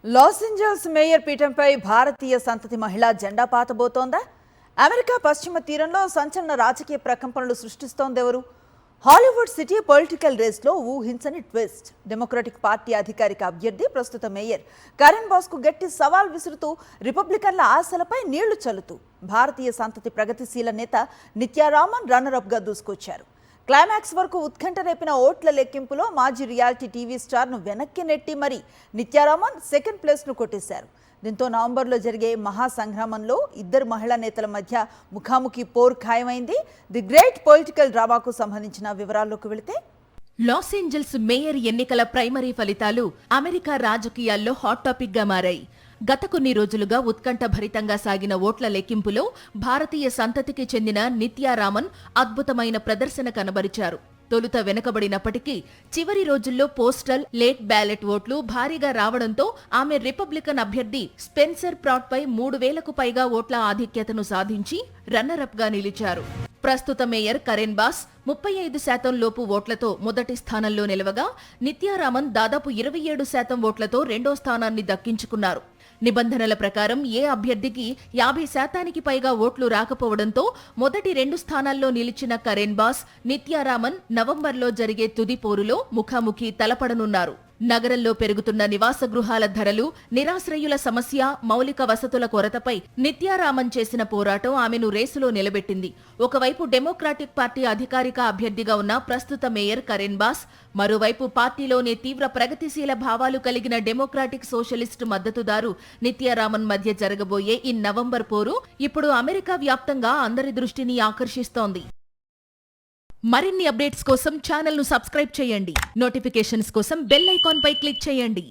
Los Angeles mayor పీఠంపై భారతీయ సంతతి మహిళ జెండా పాతబోతోందా? అమెరికా పశ్చిమ తీరంలో సంచలన రాజకీయ ప్రకంపనలు సృష్టిస్తోందెవరు? హాలీవుడ్ సిటీ పొలిటికల్ రేస్లో ఊహించని ట్విస్ట్. డెమోక్రటిక్ పార్టీ అధికారిక అభ్యర్థి ప్రస్తుత మేయర్ కరెన్ బాస్కు గట్టి సవాల్ విసురుతూ రిపబ్లికన్ల ఆశలపై నీళ్లు చల్లుతూ భారతీయ సంతతి ప్రగతిశీల నేత నిత్యారామన్ రన్నరప్గా దూసుకొచ్చారు. క్లైమాక్స్ వరకు ఉత్కంఠ రేపిన ఓట్ల లెక్కింపులో మాజీ రియాలిటీ టీవీ స్టార్ను వెనక్కి నెట్టి మరి నిత్యారామన్ సెకండ్ ప్లేస్ను కొట్టేశారు. దీంతో నవంబర్లో జరిగే మహాసంగ్రామంలో ఇద్దరు మహిళా నేతల మధ్య ముఖాముఖి పోర్ ఖాయమైంది. ది గ్రేట్ పొలిటికల్ డ్రామాకు సంబంధించిన వివరాల్లోకి వెళితే, లాస్ ఏంజల్స్ మేయర్ ఎన్నికల ప్రైమరీ ఫలితాలు అమెరికా రాజకీయాల్లో హాట్ టాపిక్ గా మారాయి. గత కొన్ని రోజులుగా ఉత్కంఠభరితంగా సాగిన ఓట్ల లెక్కింపులో భారతీయ సంతతికి చెందిన నిత్యారామన్ అద్భుతమైన ప్రదర్శన కనబరిచారు. తొలుత వెనుకబడినప్పటికీ చివరి రోజుల్లో పోస్టల్, లేట్ బ్యాలెట్ ఓట్లు భారీగా రావడంతో ఆమె రిపబ్లికన్ అభ్యర్థి స్పెన్సర్ ప్రాట్పై 3,000కు పైగా ఓట్ల ఆధిక్యతను సాధించి రన్నరప్ గా నిలిచారు. ప్రస్తుత మేయర్ కరెన్ బాస్ 35% లోపు ఓట్లతో మొదటి స్థానంలో నిలవగా, నిత్యారామన్ దాదాపు 27% ఓట్లతో రెండో స్థానాన్ని దక్కించుకున్నారు. నిబంధనల ప్రకారం ఏ అభ్యర్థికి 50%కి పైగా ఓట్లు రాకపోవడంతో మొదటి 2 స్థానాల్లో నిలిచిన కరెన్ బాస్, నిత్యారామన్ నవంబర్లో జరిగే తుది పోరులో ముఖాముఖి తలపడనున్నారు. నగరంలో పెరుగుతున్న నివాస గృహాల ధరలు, నిరాశ్రయుల సమస్య, మౌలిక వసతుల కొరతపై నిత్యారామన్ చేసిన పోరాటం ఆమెను రేసులో నిలబెట్టింది. ఒకవైపు డెమోక్రాటిక్ పార్టీ అధికారిక అభ్యర్థిగా ఉన్న ప్రస్తుత మేయర్ కరెన్ బాస్, మరోవైపు పార్టీలోనే తీవ్ర ప్రగతిశీల భావాలు కలిగిన డెమోక్రాటిక్ సోషలిస్టు మద్దతుదారు నిత్యారామన్ మధ్య జరగబోయే ఈ నవంబర్ పోరు ఇప్పుడు అమెరికా వ్యాప్తంగా అందరి దృష్టిని ఆకర్షిస్తోంది. మరిన్ని అప్డేట్స్ కోసం ఛానల్ను సబ్స్క్రైబ్ చేయండి. నోటిఫికేషన్స్ కోసం బెల్ ఐకాన్ పై క్లిక్ చేయండి.